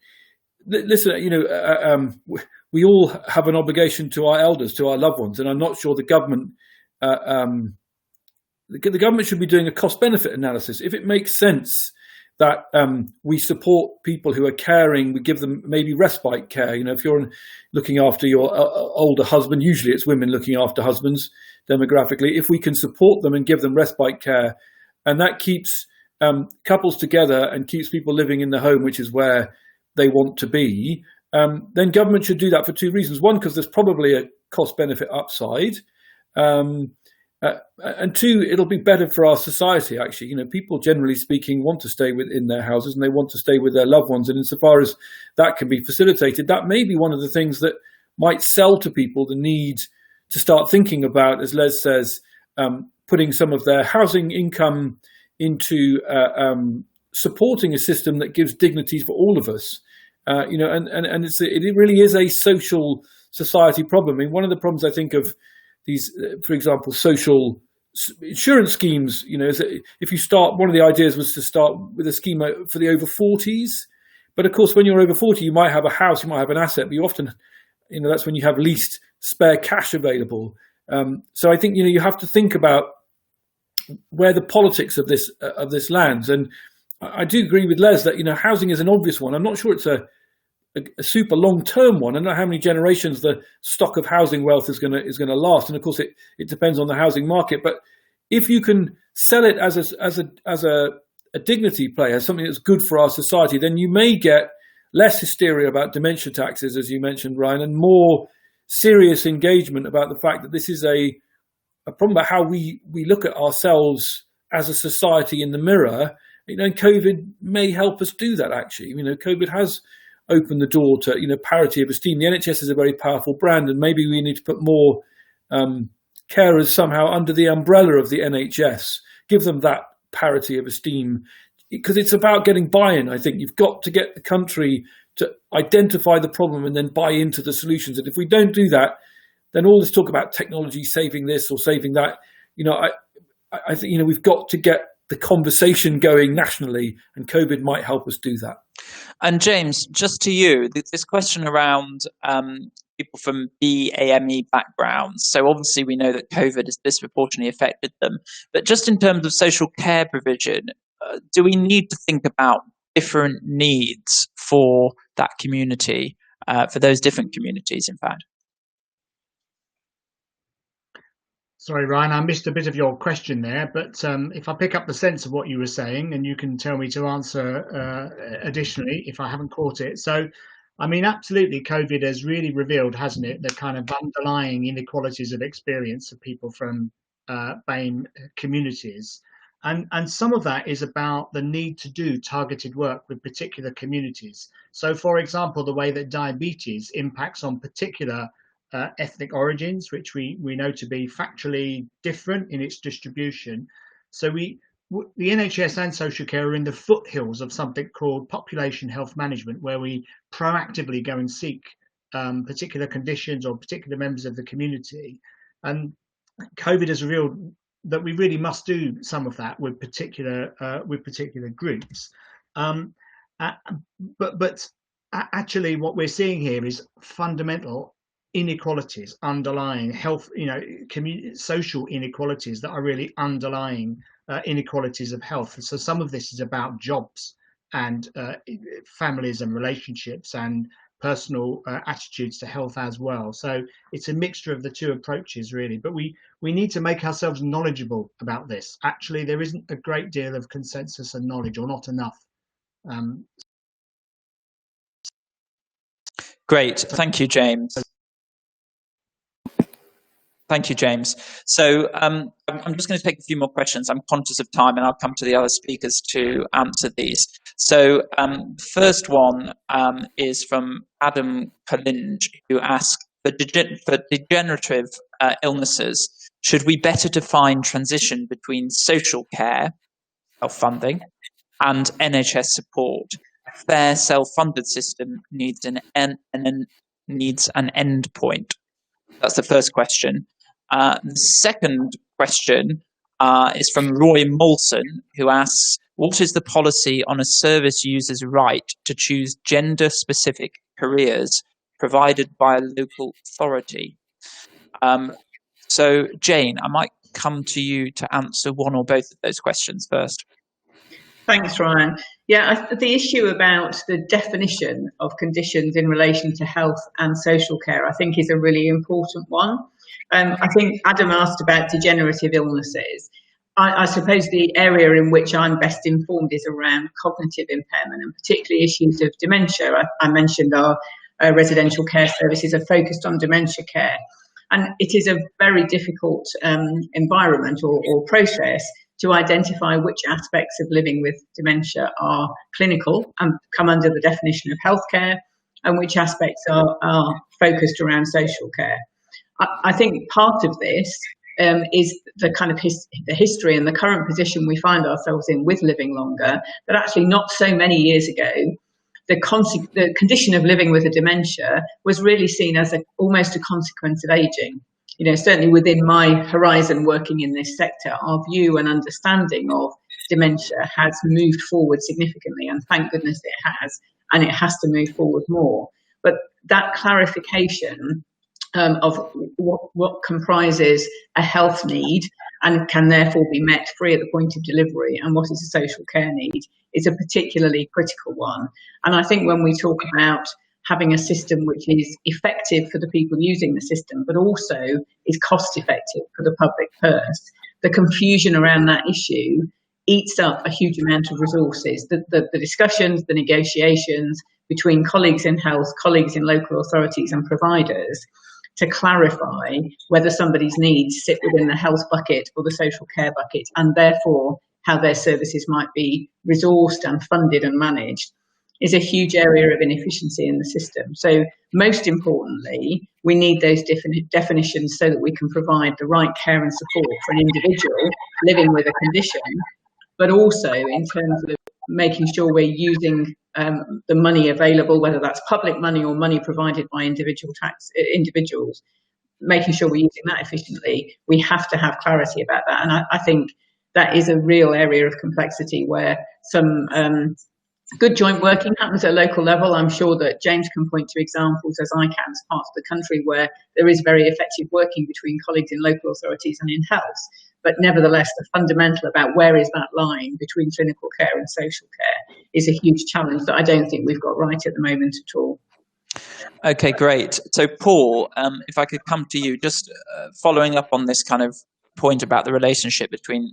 listen, we all have an obligation to our elders, to our loved ones, and I'm not sure the government should be doing a cost-benefit analysis. If it makes sense that we support people who are caring, we give them maybe respite care. If you're looking after your older husband, usually it's women looking after husbands demographically. If we can support them and give them respite care, and that keeps couples together and keeps people living in the home, which is where they want to be, then government should do that for two reasons. One, because there's probably a cost-benefit upside. And two, it'll be better for our society, actually. People, generally speaking, want to stay in their houses and they want to stay with their loved ones. And insofar as that can be facilitated, that may be one of the things that might sell to people the need to start thinking about, as Les says, putting some of their housing income into supporting a system that gives dignity for all of us. And it really is a social society problem. I mean, one of the problems I think of these, for example, social insurance schemes, is that if you start, one of the ideas was to start with a scheme for the over 40s. But of course, when you're over 40, you might have a house, you might have an asset, but you often, that's when you have least spare cash available. So I think, you have to think about where the politics of this lands. And I do agree with Les that, housing is an obvious one. I'm not sure it's a super long-term one. I don't know how many generations the stock of housing wealth is going to last, and of course it depends on the housing market. But if you can sell it as a dignity play, as something that's good for our society, then you may get less hysteria about dementia taxes, as you mentioned, Ryan, and more serious engagement about the fact that this is a problem about how we look at ourselves as a society in the mirror. And COVID may help us do that. Actually, COVID has open the door to parity of esteem. The NHS is a very powerful brand, and maybe we need to put more carers somehow under the umbrella of the NHS, give them that parity of esteem, because it's about getting buy-in. I think you've got to get the country to identify the problem and then buy into the solutions. And if we don't do that, then all this talk about technology saving this or saving that, I think, we've got to get the conversation going nationally, and COVID might help us do that. And James, just to you, this question around people from BAME backgrounds. So obviously we know that COVID has disproportionately affected them, but just in terms of social care provision, do we need to think about different needs for that community, for those different communities, in fact? Sorry, Ryan, I missed a bit of your question there, but if I pick up the sense of what you were saying, and you can tell me to answer additionally if I haven't caught it. So, I mean, absolutely, COVID has really revealed, hasn't it, the kind of underlying inequalities of experience of people from BAME communities. And some of that is about the need to do targeted work with particular communities. So, for example, the way that diabetes impacts on particular ethnic origins, which we know to be factually different in its distribution. So the NHS and social care are in the foothills of something called population health management, where we proactively go and seek particular conditions or particular members of the community. And COVID has revealed that we really must do some of that with particular groups. But actually, what we're seeing here is fundamental inequalities underlying health, social inequalities that are really underlying inequalities of health. So some of this is about jobs and families and relationships and personal attitudes to health as well. So it's a mixture of the two approaches, really. But we need to make ourselves knowledgeable about this. Actually, there isn't a great deal of consensus and knowledge, or not enough. Great. Thank you, James. Thank you, James. So I'm just going to take a few more questions. I'm conscious of time, and I'll come to the other speakers to answer these. So the first one is from Adam Kalinj, who asks, for degenerative illnesses, should we better define transition between social care, self-funding, and NHS support? A fair self-funded system needs an end point. That's the first question. The second question is from Roy Molson, who asks, what is the policy on a service user's right to choose gender-specific careers provided by a local authority? So, Jane, I might come to you to answer one or both of those questions first. Thanks, Ryan. Yeah, the issue about the definition of conditions in relation to health and social care, I think, is a really important one. I think Adam asked about degenerative illnesses. I suppose the area in which I'm best informed is around cognitive impairment, and particularly issues of dementia. I mentioned our residential care services are focused on dementia care. And it is a very difficult environment or process to identify which aspects of living with dementia are clinical and come under the definition of healthcare, and which aspects are focused around social care. I think part of this is the kind of the history and the current position we find ourselves in with living longer, that actually not so many years ago, the condition of living with a dementia was really seen as almost a consequence of aging. Certainly within my horizon working in this sector, our view and understanding of dementia has moved forward significantly, and thank goodness it has, and it has to move forward more. But that clarification of what comprises a health need and can therefore be met free at the point of delivery, and what is a social care need, is a particularly critical one. And I think when we talk about having a system which is effective for the people using the system, but also is cost effective for the public purse, the confusion around that issue eats up a huge amount of resources. The discussions, the negotiations between colleagues in health, colleagues in local authorities and providers to clarify whether somebody's needs sit within the health bucket or the social care bucket, and therefore how their services might be resourced and funded and managed, is a huge area of inefficiency in the system. So most importantly, we need those definitions so that we can provide the right care and support for an individual living with a condition, but also in terms of making sure we're using the money available, whether that's public money or money provided by individuals, making sure we're using that efficiently. We have to have clarity about that. And I think that is a real area of complexity where some good joint working happens at a local level. I'm sure that James can point to examples, as I can, as parts of the country where there is very effective working between colleagues in local authorities and in health. But nevertheless, the fundamental about where is that line between clinical care and social care is a huge challenge that I don't think we've got right at the moment at all. Okay, great. So, Paul, if I could come to you, just following up on this kind of point about the relationship between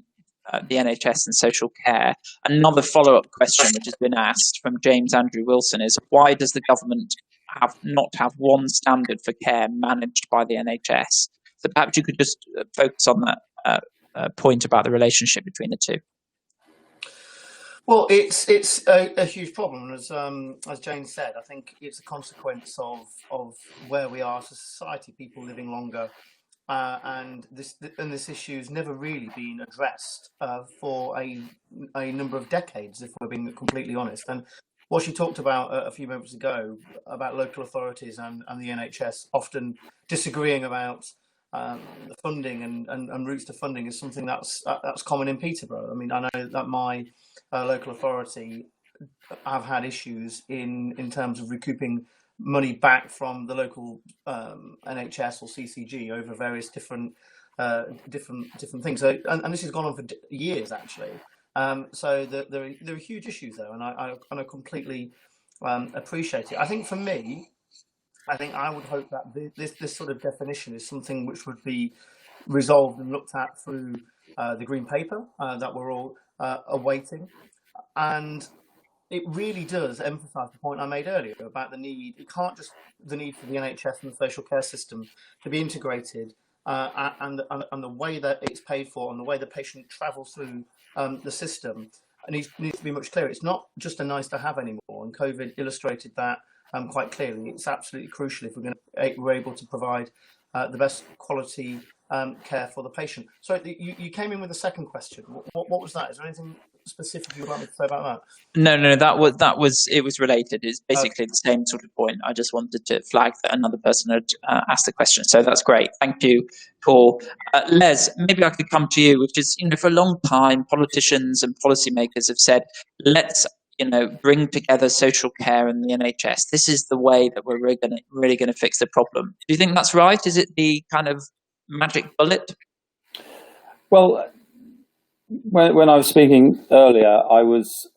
the NHS and social care, another follow-up question which has been asked from James Andrew Wilson is, why does the government not have one standard for care managed by the NHS? So perhaps you could just focus on that point about the relationship between the two. Well, it's a huge problem, as Jane said. I think it's a consequence of where we are as a society, people living longer, and this issue has never really been addressed for a number of decades, if we're being completely honest. And what she talked about a few moments ago about local authorities and the NHS often disagreeing about the funding and routes to funding is something that's common in Peterborough. I mean, I know that my local authority have had issues in terms of recouping money back from the local NHS or CCG over various different things. So, and this has gone on for years actually. So there are huge issues there, and I completely appreciate it. I think for me, I would hope that this sort of definition is something which would be resolved and looked at through the Green Paper that we're all awaiting. And it really does emphasise the point I made earlier about the need. It can't just the need for the NHS and the social care system to be integrated, and the way that it's paid for and the way the patient travels through the system needs to be much clearer. It's not just a nice to have anymore, and COVID illustrated that quite clearly. It's absolutely crucial if we're able to provide the best quality care for the patient. So you came in with a second question. What was that? Is there anything specific you would like me to say about that? No, that was it was related. It's basically the same sort of point. I just wanted to flag that another person had asked the question. So that's great. Thank you, Paul. Les, maybe I could come to you, which is, for a long time, politicians and policymakers have said, let's bring together social care and the NHS. This is the way that we're really going to fix the problem. Do you think that's right? Is it the kind of magic bullet? Well, when I was speaking earlier, I was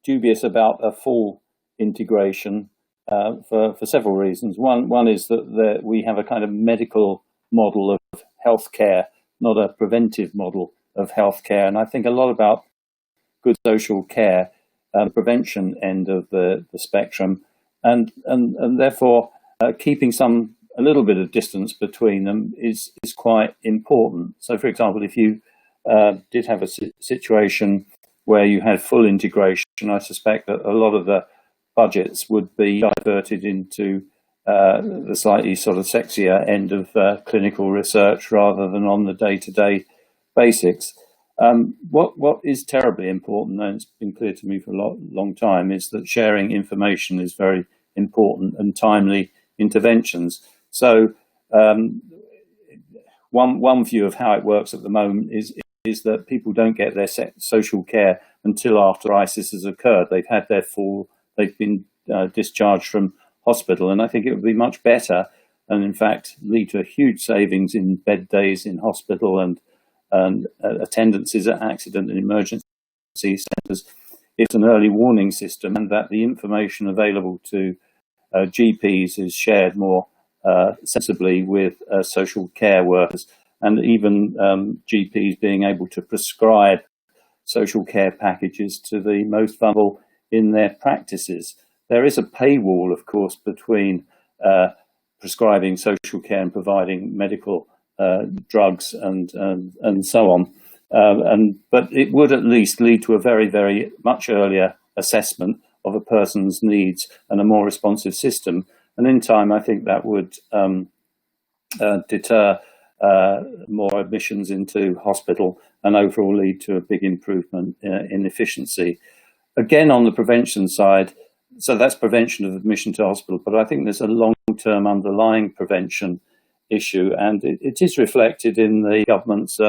dubious about a full integration for several reasons. One is that we have a kind of medical model of healthcare, not a preventive model of healthcare. And I think a lot about good social care, the prevention end of the spectrum, and therefore keeping a little bit of distance between them is quite important. So, for example, if you did have a situation where you had full integration, I suspect that a lot of the budgets would be diverted into the slightly sort of sexier end of clinical research rather than on the day-to-day basics. What is terribly important, and it's been clear to me for a long time, is that sharing information is very important and timely interventions. So one view of how it works at the moment is that people don't get their social care until after crisis has occurred. They've been discharged from hospital, and I think it would be much better, and in fact lead to a huge savings in bed days in hospital and attendances at accident and emergency centres. It's an early warning system, and that the information available to GPs is shared more sensibly with social care workers, and even GPs being able to prescribe social care packages to the most vulnerable in their practices. There is a paywall, of course, between prescribing social care and providing medical drugs and so on. But it would at least lead to a very, very much earlier assessment of a person's needs and a more responsive system. And in time, I think that would deter more admissions into hospital, and overall lead to a big improvement in efficiency. Again, on the prevention side, so that's prevention of admission to hospital, but I think there's a long-term underlying prevention issue, and it is reflected in the government's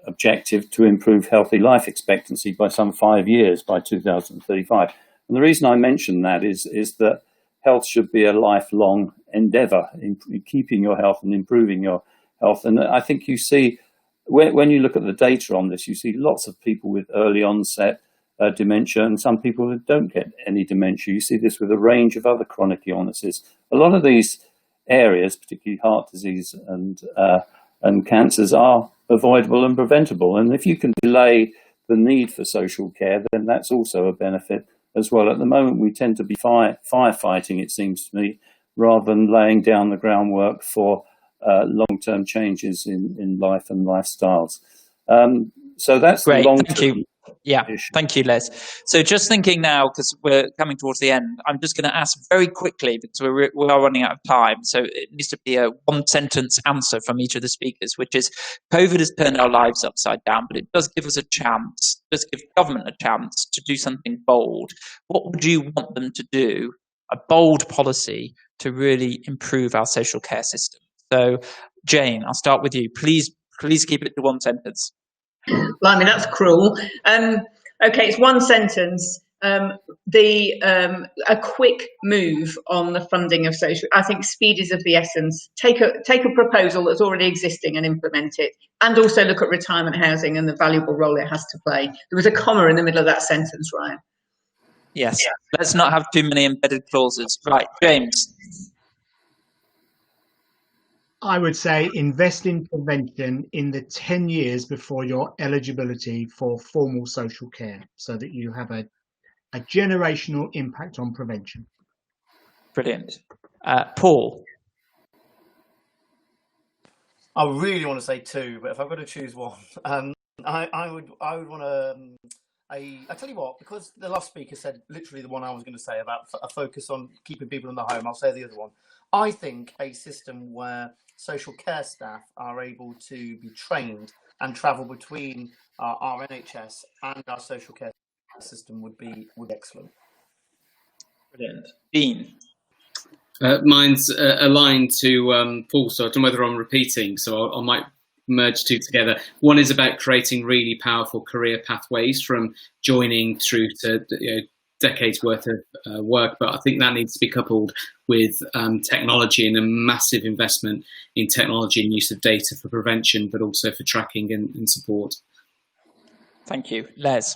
objective to improve healthy life expectancy by some 5 years by 2035. And the reason I mention that is that health should be a lifelong endeavour in keeping your health and improving your health. And I think you see, when you look at the data on this, you see lots of people with early onset dementia and some people that don't get any dementia. You see this with a range of other chronic illnesses. A lot of these areas, particularly heart disease and cancers, are avoidable and preventable. And if you can delay the need for social care, then that's also a benefit as well. At the moment, we tend to be firefighting, it seems to me, rather than laying down the groundwork for long-term changes in life and lifestyles. So that's great. The long-term. Thank you. Yeah, thank you, Les. So just thinking now, because we're coming towards the end, I'm just going to ask very quickly, because we are running out of time. So it needs to be a one-sentence answer from each of the speakers, which is, COVID has turned our lives upside down, but it does give us a chance, does give government a chance to do something bold. What would you want them to do, a bold policy to really improve our social care system? So Jane, I'll start with you. Please keep it to one sentence. Blimey, that's cruel. Okay, it's one sentence. A quick move on the funding of social. I think speed is of the essence. Take a proposal that's already existing and implement it, and also look at retirement housing and the valuable role it has to play. There was a comma in the middle of that sentence, Ryan. Yes. Yeah. Let's not have too many embedded clauses. Right, James. I would say invest in prevention in the 10 years before your eligibility for formal social care, so that you have a generational impact on prevention. Brilliant. Paul? I really want to say two, but if I've got to choose one, I would want to... I tell you what, because the last speaker said literally the one I was going to say about a focus on keeping people in the home, I'll say the other one. I think a system where social care staff are able to be trained and travel between our NHS and our social care system would be excellent. Brilliant. Dean? Mine's aligned to Paul, so I don't know whether I'm repeating, so I might merge two together. One is about creating really powerful career pathways from joining through to decades worth of work, but I think that needs to be coupled with technology and a massive investment in technology and use of data for prevention, but also for tracking and support. Thank you. Les?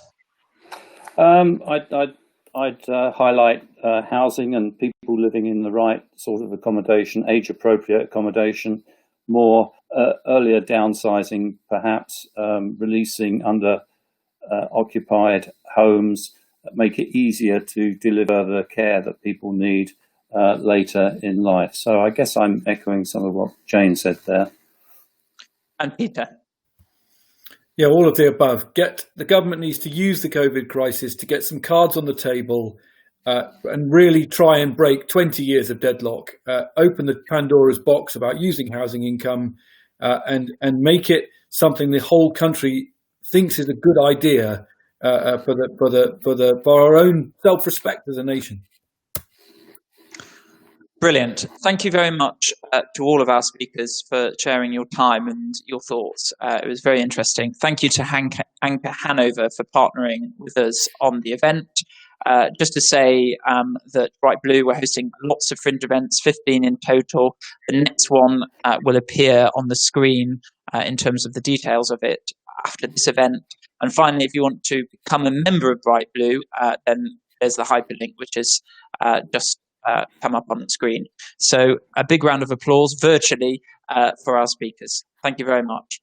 I'd highlight housing and people living in the right sort of accommodation, age-appropriate accommodation, more earlier downsizing, perhaps releasing under occupied homes, make it easier to deliver the care that people need later in life. So I guess I'm echoing some of what Jane said there. And Peter? Yeah, all of the above. The government needs to use the COVID crisis to get some cards on the table and really try and break 20 years of deadlock, open the Pandora's box about using housing income and make it something the whole country thinks is a good idea for our own self-respect as a nation. Brilliant. Thank you very much to all of our speakers for sharing your time and your thoughts. It was very interesting. Thank you to Anchor Hanover for partnering with us on the event. Just to say that Bright Blue, we're hosting lots of fringe events, 15 in total. The next one will appear on the screen in terms of the details of it after this event. And finally, if you want to become a member of Bright Blue, then there's the hyperlink, which is just come up on the screen. So a big round of applause virtually for our speakers. Thank you very much.